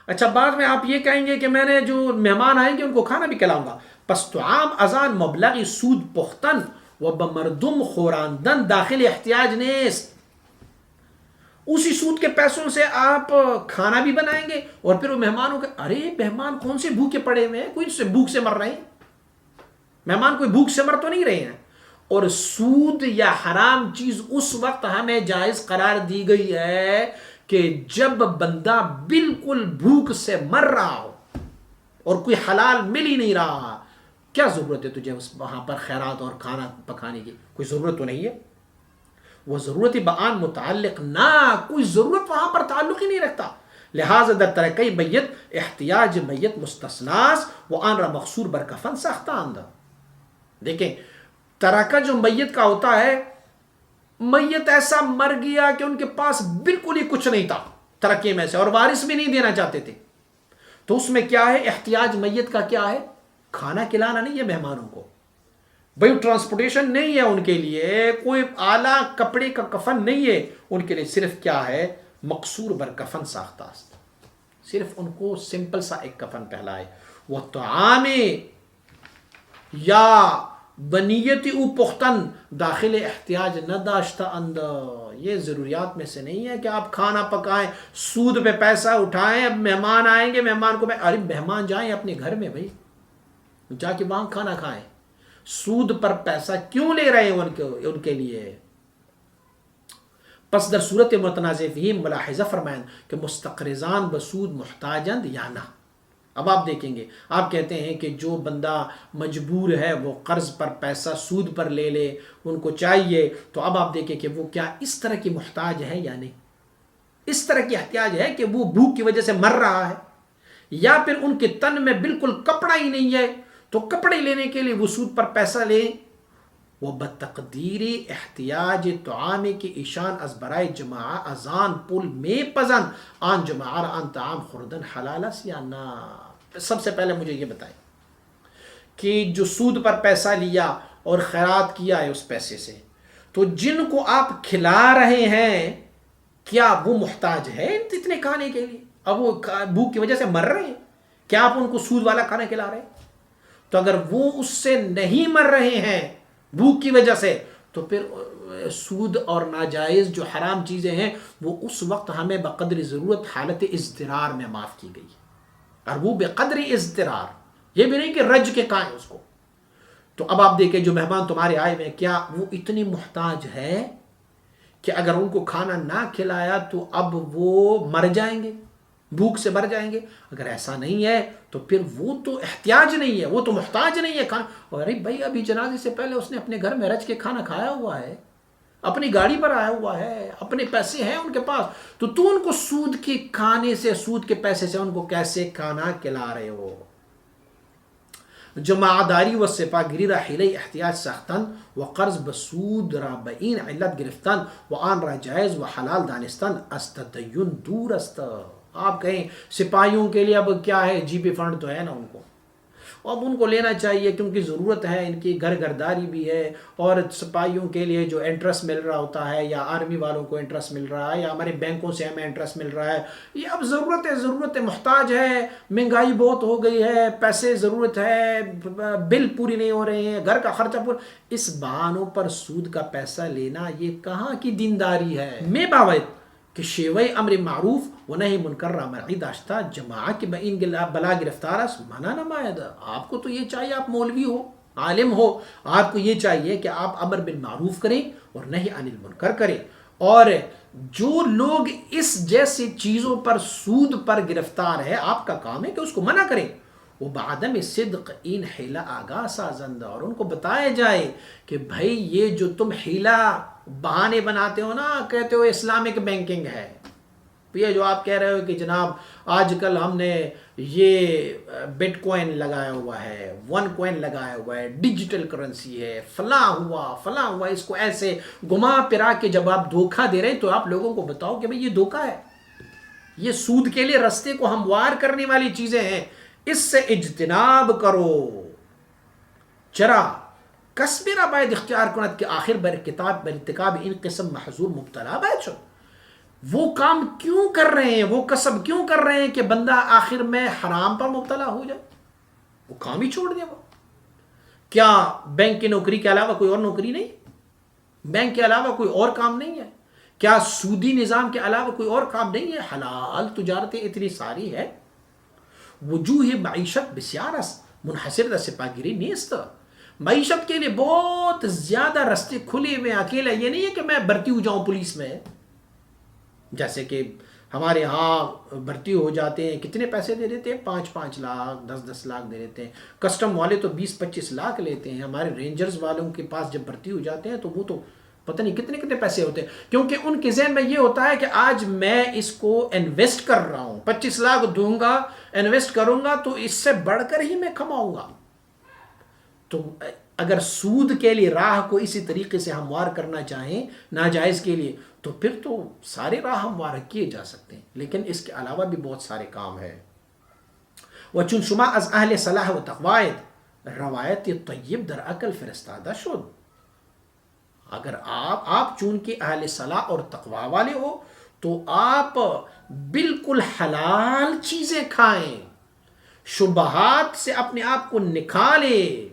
اچھا بعد میں آپ یہ کہیں گے کہ میں نے جو مہمان آئیں گے ان کو کھانا بھی کھلاؤں گا. پس طعام ازان مبلغی سود پختن و بمردم خوراندن داخل احتیاج نیست. اسی سود کے پیسوں سے آپ کھانا بھی بنائیں گے اور پھر وہ مہمانوں کے ارے مہمان کون سے بھوکے پڑے ہوئے ہیں, کوئی سے بھوک سے مر رہے ہیں, مہمان کوئی بھوک سے مر تو نہیں رہے ہیں. اور سود یا حرام چیز اس وقت ہمیں جائز قرار دی گئی ہے کہ جب بندہ بالکل بھوک سے مر رہا ہو اور کوئی حلال مل ہی نہیں رہا. کیا ضرورت ہے تجھے وہاں پر خیرات اور کھانا پکانے کی؟ کوئی ضرورت تو نہیں ہے. وہ ضرورت بیان متعلق نہ, کوئی ضرورت وہاں پر تعلق ہی نہیں رکھتا. لہذا در ترقی میت احتیاج میت مستثناس و آن را مقصور بر کفن ساختاند. دیکھیں ترکہ جو میت کا ہوتا ہے, میت ایسا مر گیا کہ ان کے پاس بالکل ہی کچھ نہیں تھا ترکے میں سے اور وارث بھی نہیں دینا چاہتے تھے, تو اس میں کیا ہے احتیاج میت کا کیا ہے؟ کھانا کھلانا نہیں ہے مہمانوں کو, بھائی ٹرانسپورٹیشن نہیں ہے ان کے لیے, کوئی اعلیٰ کپڑے کا کفن نہیں ہے ان کے لیے, صرف کیا ہے مقصور بر کفن ساختہ است, صرف ان کو سمپل سا ایک کفن پہلائے. وہ طعام یا بنیتی او پختن داخل احتیاج نہ داشتہ اندر, یہ ضروریات میں سے نہیں ہے کہ آپ کھانا پکائیں, سود پہ پیسہ اٹھائیں, اب مہمان آئیں گے مہمان کو ارے مہمان جائیں اپنے گھر میں بھائی جا کے وہاں کھانا کھائیں, سود پر پیسہ کیوں لے رہے ہیں ان کے لیے. پس در صورت متنازع فیہم ملاحظہ فرمائیں کہ مستقرضان بسود محتاجند یا نہ. اب آپ دیکھیں گے, آپ کہتے ہیں کہ جو بندہ مجبور ہے وہ قرض پر پیسہ سود پر لے لے, ان کو چاہیے, تو اب آپ دیکھیں کہ وہ کیا اس طرح کی محتاج ہے یا نہیں, اس طرح کی احتیاج ہے کہ وہ بھوک کی وجہ سے مر رہا ہے, یا پھر ان کے تن میں بالکل کپڑا ہی نہیں ہے تو کپڑے لینے کے لیے وہ سود پر پیسہ لیں. وہ بتقدیری احتیاج طعام کی ایشان از برائے جماع ازان پل میں پزن آن جماع آن طعام خوردن حلالس یا نا. سب سے پہلے مجھے یہ بتائیں کہ جو سود پر پیسہ لیا اور خیرات کیا ہے اس پیسے سے, تو جن کو آپ کھلا رہے ہیں کیا وہ محتاج ہے اتنے کھانے کے لیے؟ اب وہ بھوک کی وجہ سے مر رہے ہیں, کیا آپ ان کو سود والا کھانا کھلا رہے ہیں؟ تو اگر وہ اس سے نہیں مر رہے ہیں بھوک کی وجہ سے, تو پھر سود اور ناجائز جو حرام چیزیں ہیں وہ اس وقت ہمیں بقدر ضرورت حالت اضطرار میں معاف کی گئی, اور وہ بقدر اضطرار, یہ بھی نہیں کہ رج کے کھائیں اس کو. تو اب آپ دیکھیں جو مہمان تمہارے آئے ہوئے ہیں کیا وہ اتنی محتاج ہے کہ اگر ان کو کھانا نہ کھلایا تو اب وہ مر جائیں گے, بھوک سے مر جائیں گے؟ اگر ایسا نہیں ہے تو پھر وہ تو احتیاج نہیں ہے, وہ تو محتاج نہیں ہے کھانا. ارے بھائی ابھی جنازے سے پہلے اس نے اپنے گھر میں رچ کے کھانا کھایا ہوا ہے, اپنی گاڑی پر آیا ہوا ہے, اپنے پیسے ہیں ان کے پاس, تو ان کو سود کے کھانے سے, سود کے پیسے سے ان کو کیسے کھانا کھلا رہے ہو؟ جماعداری و سپاگیری را حیلہ احتیاج ساختن و قرض بسود را بعین علت گرفتن و آن را جائز و حلال دانستن از تدین دور است. آپ کہیں سپاہیوں کے لیے اب کیا ہے, جی پی فنڈ تو ہے نا ان کو, اب ان کو لینا چاہیے کیونکہ ضرورت ہے, ان کی گھرداری بھی ہے, اور سپاہیوں کے لیے جو انٹرسٹ مل رہا ہوتا ہے یا آرمی والوں کو انٹرسٹ مل رہا ہے یا ہمارے بینکوں سے ہمیں انٹرسٹ مل رہا ہے, یہ اب ضرورت ہے, محتاج ہے, مہنگائی بہت ہو گئی ہے, پیسے ضرورت ہے, بل پوری نہیں ہو رہے ہیں, گھر کا خرچہ پورا, اس بہانوں پر سود کا پیسہ لینا یہ کہاں کی دینداری ہے؟ میں باوت کہ شیوہ امر معروف و نہی منکر را مرعی داشتہ جماعہ کے بین بلا گرفتار اس منع نماید. آپ کو تو یہ چاہیے, آپ مولوی ہو, عالم ہو, آپ کو یہ چاہیے کہ آپ امر بالمعروف کریں اور نہی عن المنکر کریں, اور جو لوگ اس جیسی چیزوں پر سود پر گرفتار ہے آپ کا کام ہے کہ اس کو منع کریں. وہ بعدم صدق این حیلہ آگاہ سازند, اور ان کو بتایا جائے کہ بھائی یہ جو تم حیلہ بہانے بناتے ہو نا, کہتے ہو اسلامک بینکنگ ہے, یہ جو آپ کہہ رہے ہو کہ جناب آج کل ہم نے یہ بٹ کوائن لگایا ہوا ہے, ون کوائن لگایا ہوا ہے, ڈیجیٹل کرنسی ہے, فلاں ہوا, اس کو ایسے گھما پھرا کے جب آپ دھوکہ دے رہے ہیں تو آپ لوگوں کو بتاؤ کہ بھئی یہ دھوکہ ہے, یہ سود کے لیے رستے کو ہموار کرنے والی چیزیں ہیں, اس سے اجتناب کرو. چرا کسب را باید اختیار کنت کہ آخر بر ارتکاب ان قسم محظور مبتلا باید شد. وہ کام کیوں کر رہے ہیں، وہ کسب کیوں کر رہے ہیں کہ بندہ آخر میں حرام پر مبتلا ہو جائے، وہ کام ہی چھوڑ دے. وہ کیا بینک کی نوکری کے علاوہ کوئی اور نوکری نہیں، بینک کے علاوہ کوئی اور کام نہیں ہے، کیا سودی نظام کے علاوہ کوئی اور کام نہیں ہے؟ حلال تجارتیں اتنی ساری ہے. وجوہ معیشت بسیار است منحصر در سپاگیری نیست. معیشت کے لیے بہت زیادہ رستے کھلے ہوئے. اکیلا یہ نہیں ہے کہ میں بھرتی ہو جاؤں پولیس میں، جیسے کہ ہمارے ہاں بھرتی ہو جاتے ہیں، کتنے پیسے دے دیتے ہیں، 5 لاکھ 10 لاکھ دے دیتے ہیں. کسٹم والے تو 20-25 لاکھ لیتے ہیں. ہمارے رینجرز والوں کے پاس جب بھرتی ہو جاتے ہیں تو وہ تو پتہ نہیں کتنے پیسے ہوتے ہیں، کیونکہ ان کے ذہن میں یہ ہوتا ہے کہ آج میں اس کو انویسٹ کر رہا ہوں، 25 لاکھ دوں گا، انویسٹ کروں گا تو اس سے بڑھ کر ہی میں کماؤں گا. تو اگر سود کے لیے راہ کو اسی طریقے سے ہموار کرنا چاہیں ناجائز کے لیے، تو پھر تو سارے راہ ہموار کیے جا سکتے ہیں، لیکن اس کے علاوہ بھی بہت سارے کام ہیں. وچون شما از اہل صلاح و تقوایت روایت طیب در عقل فرستادہ شد. اگر آپ چونکہ اہل صلاح اور تقوی والے ہو تو آپ بالکل حلال چیزیں کھائیں، شبہات سے اپنے آپ کو نکالیں.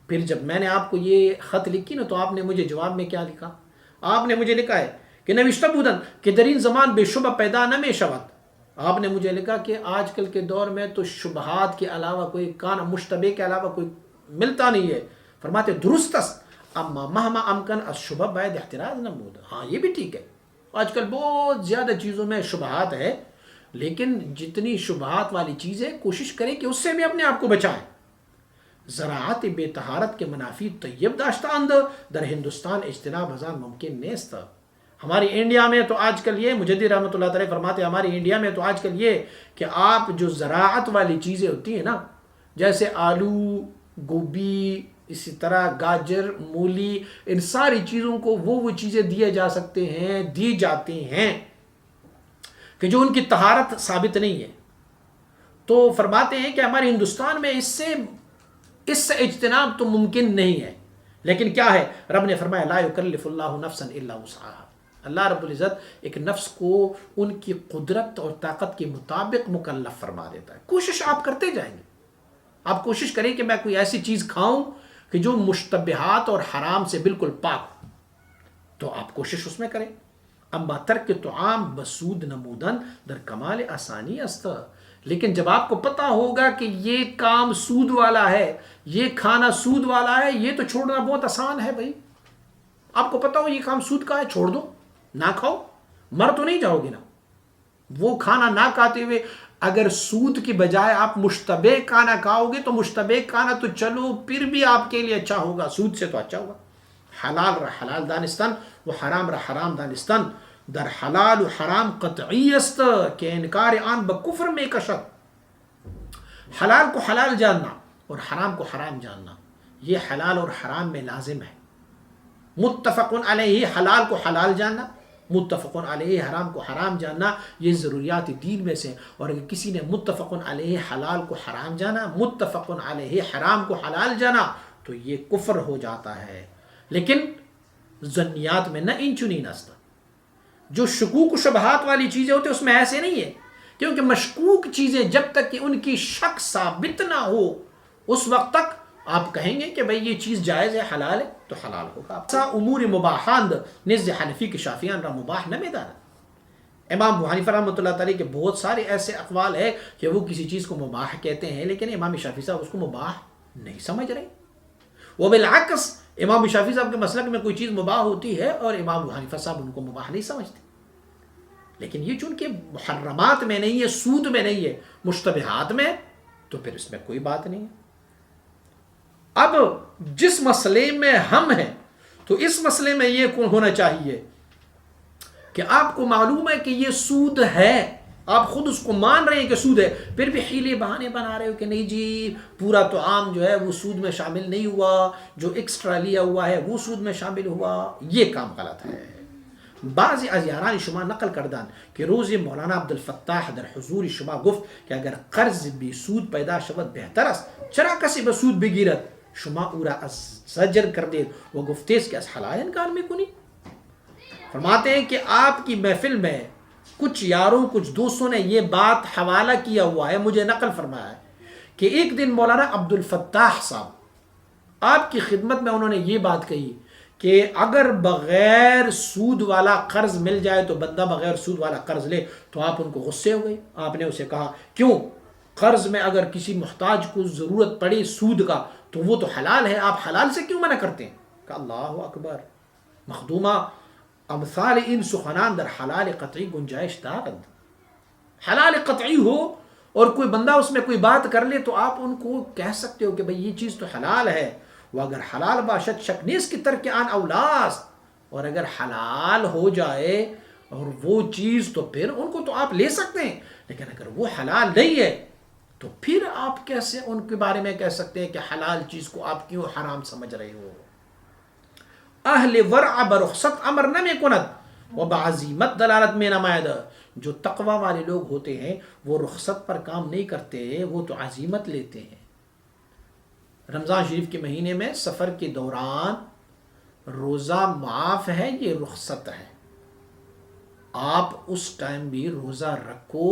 پھر جب میں نے آپ کو یہ خط لکھی نا تو آپ نے مجھے جواب میں کیا لکھا؟ آپ نے مجھے لکھا ہے کہ نوشتہ بودن کہ درین زمان بے شبہ پیدا نہ میں شود. آپ نے مجھے لکھا کہ آج کل کے دور میں تو شبہات کے علاوہ کوئی کان مشتبہ کے علاوہ کوئی ملتا نہیں ہے. فرماتے درست است اما مہما امکن از شبہ باید احتراز نمود. ہاں یہ بھی ٹھیک ہے، آج کل بہت زیادہ چیزوں میں شبہات ہے، لیکن جتنی شبہات والی چیزیں کوشش کریں کہ اس سے بھی اپنے آپ کو بچائیں. زراعت بے طہارت کے منافی طیب داشتہ در ہندوستان اجتناب ہزار ممکن نیست. ہماری انڈیا میں تو آج کل یہ مجدد رحمۃ اللہ تعالی فرماتے ہیں، ہماری انڈیا میں تو آج کل یہ کہ آپ جو زراعت والی چیزیں ہوتی ہیں نا، جیسے آلو، گوبھی، اسی طرح گاجر، مولی، ان ساری چیزوں کو وہ چیزیں دی جاتی ہیں کہ جو ان کی طہارت ثابت نہیں ہے. تو فرماتے ہیں کہ ہمارے ہندوستان میں اس سے اجتناب تو ممکن نہیں ہے. لیکن کیا ہے؟ رب نے فرمایا لا یکلف اللہ نفسا الا وسعها. اللہ رب العزت ایک نفس کو ان کی قدرت اور طاقت کے مطابق مکلف فرما دیتا ہے. کوشش آپ کرتے جائیں گے، آپ کوشش کریں کہ میں کوئی ایسی چیز کھاؤں کہ جو مشتبہات اور حرام سے بالکل پاک ہو، تو آپ کوشش اس میں کریں. اما ترک طعام بسود نمودن در کمال آسانی است. لیکن جب آپ کو پتہ ہوگا کہ یہ کام سود والا ہے، یہ کھانا سود والا ہے، یہ تو چھوڑنا بہت آسان ہے. بھائی آپ کو پتہ ہو یہ کام سود کا ہے، چھوڑ دو، نہ کھاؤ، مر تو نہیں جاؤ گے نا. وہ کھانا نہ کھاتے ہوئے اگر سود کی بجائے آپ مشتبہ کھانا کھاؤ گے تو مشتبہ کھانا تو چلو پھر بھی آپ کے لیے اچھا ہوگا، سود سے تو اچھا ہوگا. حلال را حلال دانستن و حرام را حرام دانستن در حلال و حرام قطعی است کہ انکار آن بکفر میں کشد. حلال کو حلال جاننا اور حرام کو حرام جاننا یہ حلال اور حرام میں لازم ہے. متفق علیہ حلال کو حلال جاننا، متفق علیہ حرام کو حرام جاننا یہ ضروریات دین میں سے. اور اگر کسی نے متفق علیہ حلال کو حرام جانا، متفق علیہ حرام کو حلال جانا تو یہ کفر ہو جاتا ہے. لیکن ظنیات میں نہ انچنی نستا، جو شکوک و شبہات والی چیزیں ہوتی ہیں اس میں ایسے نہیں ہے، کیونکہ مشکوک چیزیں جب تک کہ ان کی شک ثابت نہ ہو اس وقت تک آپ کہیں گے کہ بھئی یہ چیز جائز ہے، حلال ہے تو حلال ہوگا. امور مباحاند نزد حنفی کے شافیان را مباح نہ میدان. امام ابو حنیفہ رحمۃ اللہ تعالی کے بہت سارے ایسے اقوال ہے کہ وہ کسی چیز کو مباح کہتے ہیں، لیکن امام شافعی صاحب اس کو مباح نہیں سمجھ رہے. وہ بالعکس امام شافعی صاحب کے مسلک میں کوئی چیز مباح ہوتی ہے اور امام ابو حنیفہ صاحب ان کو مباح نہیں سمجھتے. لیکن یہ چونکہ محرمات میں نہیں ہے، سود میں نہیں ہے، مشتبہات میں، تو پھر اس میں کوئی بات نہیں ہے. اب جس مسئلے میں ہم ہیں تو اس مسئلے میں یہ ہونا چاہیے کہ آپ کو معلوم ہے کہ یہ سود ہے، آپ خود اس کو مان رہے ہیں کہ سود ہے، پھر بھی حیلے بہانے بنا رہے ہو کہ نہیں جی پورا طعام جو ہے وہ سود میں شامل نہیں ہوا، جو ایکسٹرا لیا ہوا ہے وہ سود میں شامل ہوا. یہ کام غلط ہے. بعض از یاران شما نقل کردن کہ روز مولانا عبدالفتاح در حضور شما گفت کہ اگر قرض بی سود پیدا شود بہتر است، چرا کسی به سود بگیرد؟ شما او را از زجر کردید و گفتید که از حلال انکار میکنی. فرماتے ہیں کہ آپ کی محفل میں کچھ یاروں کچھ دوستوں نے یہ بات حوالہ کیا ہوا ہے، مجھے نقل فرمایا ہے کہ ایک دن مولانا عبد الفتاح صاحب آپ کی خدمت میں انہوں نے یہ بات کہی کہ اگر بغیر سود والا قرض مل جائے تو بندہ بغیر سود والا قرض لے، تو آپ ان کو غصے ہو گئے. آپ نے اسے کہا کیوں؟ قرض میں اگر کسی محتاج کو ضرورت پڑے سود کا تو وہ تو حلال ہے، آپ حلال سے کیوں منع کرتے ہیں؟ کہ اللہ اکبر مخدومہ امثال ان سخنان در حلال قطعی گنجائش دارد. حلال قطعی ہو اور کوئی بندہ اس میں کوئی بات کر لے تو آپ ان کو کہہ سکتے ہو کہ بھئی یہ چیز تو حلال ہے. وہ اگر حلال باشد شک نیز کی ترک آن اولاس، اور اگر حلال ہو جائے اور وہ چیز تو پھر ان کو تو آپ لے سکتے ہیں، لیکن اگر وہ حلال نہیں ہے تو پھر آپ کیسے ان کے بارے میں کہہ سکتے ہیں کہ حلال چیز کو آپ کیوں حرام سمجھ رہے ہو؟ اہل ورع برخصت امر نمی کند و بعزیمت دلالت میں نمائد. جو تقوی والے لوگ ہوتے ہیں وہ رخصت پر کام نہیں کرتے، وہ تو عزیمت لیتے ہیں. رمضان شریف کے مہینے میں سفر کے دوران روزہ معاف ہے، یہ رخصت ہے. آپ اس ٹائم بھی روزہ رکھو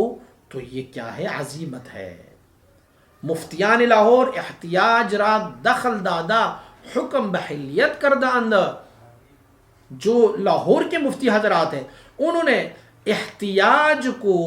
تو یہ کیا ہے؟ عزیمت ہے. مفتیان لاہور احتیاج را دخل دادا حکم بحلیت کردہ اندر. جو لاہور کے مفتی حضرات ہیں انہوں نے احتیاج کو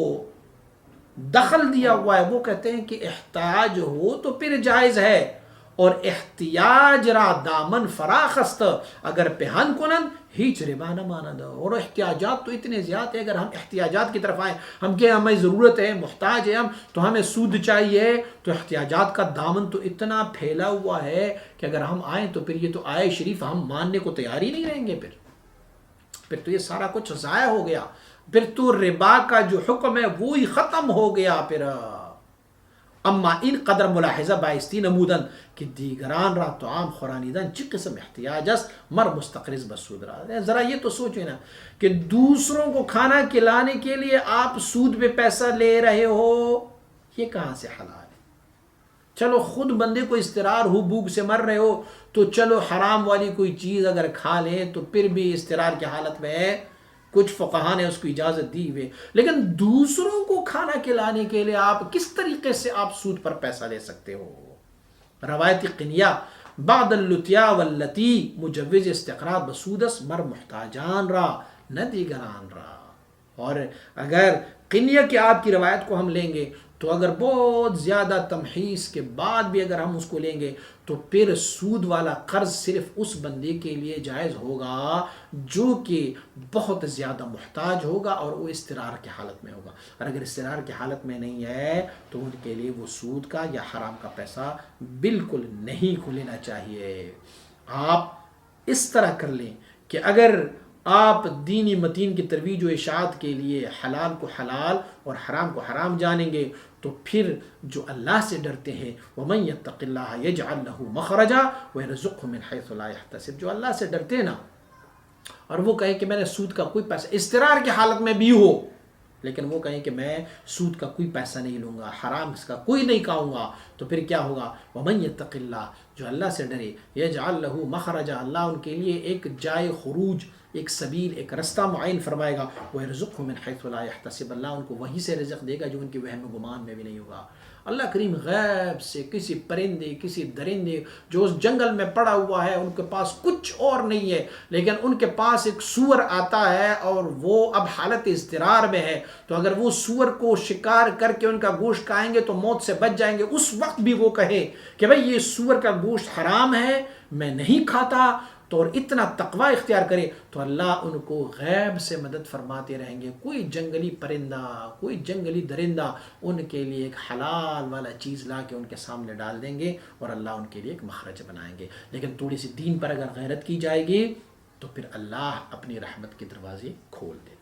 دخل دیا ہوا ہے. وہ کہتے ہیں کہ احتیاج ہو تو پھر جائز ہے، اور احتیاج را دامن فراخست اگر پہن کنند ہیچ ربا نہ ماند. اور احتیاجات تو اتنے زیادہ ہیں، اگر ہم احتیاجات کی طرف آئیں، ہم کہ ہمیں ضرورت ہے، محتاج ہے ہم، تو ہمیں سود چاہیے، تو احتیاجات کا دامن تو اتنا پھیلا ہوا ہے کہ اگر ہم آئیں تو پھر یہ تو آئے شریف ہم ماننے کو تیار ہی نہیں رہیں گے. پھر تو یہ سارا کچھ ضائع ہو گیا، پھر تو ربا کا جو حکم ہے وہی ختم ہو گیا. پھر اما این قدر ملاحظہ بائستی نمودن کہ دیگران را تو عام خورانیدن چی قسم احتیاج است مر مستقرز بسود را. ذرا یہ تو سوچیں نا کہ دوسروں کو کھانا کھلانے کے لیے آپ سود پہ پیسہ لے رہے ہو، یہ کہاں سے حلال ہے؟ چلو خود بندے کو اضطرار ہو، بھوک سے مر رہے ہو تو چلو حرام والی کوئی چیز اگر کھا لیں تو پھر بھی اضطرار کی حالت میں ہے، کچھ فقہا نے اس کو اجازت دی ہوئے. لیکن دوسروں کو کھانا کھلانے کے لیے آپ کس طریقے سے آپ سود پر پیسہ لے سکتے ہو؟ روایتی قنیہ بعد اللتیا واللتی مجوز استقراض بسودس مر محتاجان را نہ دیگران را. اور اگر قنیہ کی آپ کی روایت کو ہم لیں گے تو اگر بہت زیادہ تمحیص کے بعد بھی اگر ہم اس کو لیں گے تو پھر سود والا قرض صرف اس بندے کے لیے جائز ہوگا جو کہ بہت زیادہ محتاج ہوگا اور وہ اضطرار کی حالت میں ہوگا. اور اگر اضطرار کی حالت میں نہیں ہے تو ان کے لیے وہ سود کا یا حرام کا پیسہ بالکل نہیں لینا چاہیے. آپ اس طرح کر لیں کہ اگر آپ دینی متین کی ترویج و اشاعت کے لیے حلال کو حلال اور حرام کو حرام جانیں گے تو پھر جو اللہ سے ڈرتے ہیں وَمَن يَتَّقِ اللَّهَ يَجْعَلْ لَهُ مَخْرَجًا وَيَرْزُقْهُ مِنْ حَيْثُ لَا يَحْتَسِبُ، جو اللہ سے ڈرتے ہیں نا اور وہ کہیں کہ میں نے سود کا کوئی پیسہ اضطرار کی حالت میں بھی ہو، لیکن وہ کہیں کہ میں سود کا کوئی پیسہ نہیں لوں گا، حرام اس کا کوئی نہیں کھاؤں گا، تو پھر کیا ہوگا؟ وَمَن يَتَّقِ اللَّهَ، جو اللہ سے ڈرے، يَجْعَلْ لَهُ مَخْرَجًا، اللہ ان کے لیے ایک جائے خروج، ایک سبیل، ایک رستہ معین فرمائے گا. وَيَرْزُقْهُ مِنْ حَيْثُ لَا يَحْتَسِبُ، اللہ ان کو وہیں سے رزق دے گا جو ان کے وہم و گمان میں بھی نہیں ہوگا. اللہ کریم غیب سے کسی پرندے کسی درندے جو اس جنگل میں پڑا ہوا ہے، ان کے پاس کچھ اور نہیں ہے لیکن ان کے پاس ایک سور آتا ہے اور وہ اب حالت اضطرار میں ہے، تو اگر وہ سور کو شکار کر کے ان کا گوشت کھائیں گے تو موت سے بچ جائیں گے، اس وقت بھی وہ کہے کہ بھئی یہ سور کا گوشت حرام ہے میں نہیں کھاتا، تو اور اتنا تقوی اختیار کرے تو اللہ ان کو غیب سے مدد فرماتے رہیں گے. کوئی جنگلی پرندہ کوئی جنگلی درندہ ان کے لیے ایک حلال والا چیز لا کے ان کے سامنے ڈال دیں گے اور اللہ ان کے لیے ایک مخرج بنائیں گے. لیکن تھوڑی سی دین پر اگر غیرت کی جائے گی تو پھر اللہ اپنی رحمت کے دروازے کھول دے.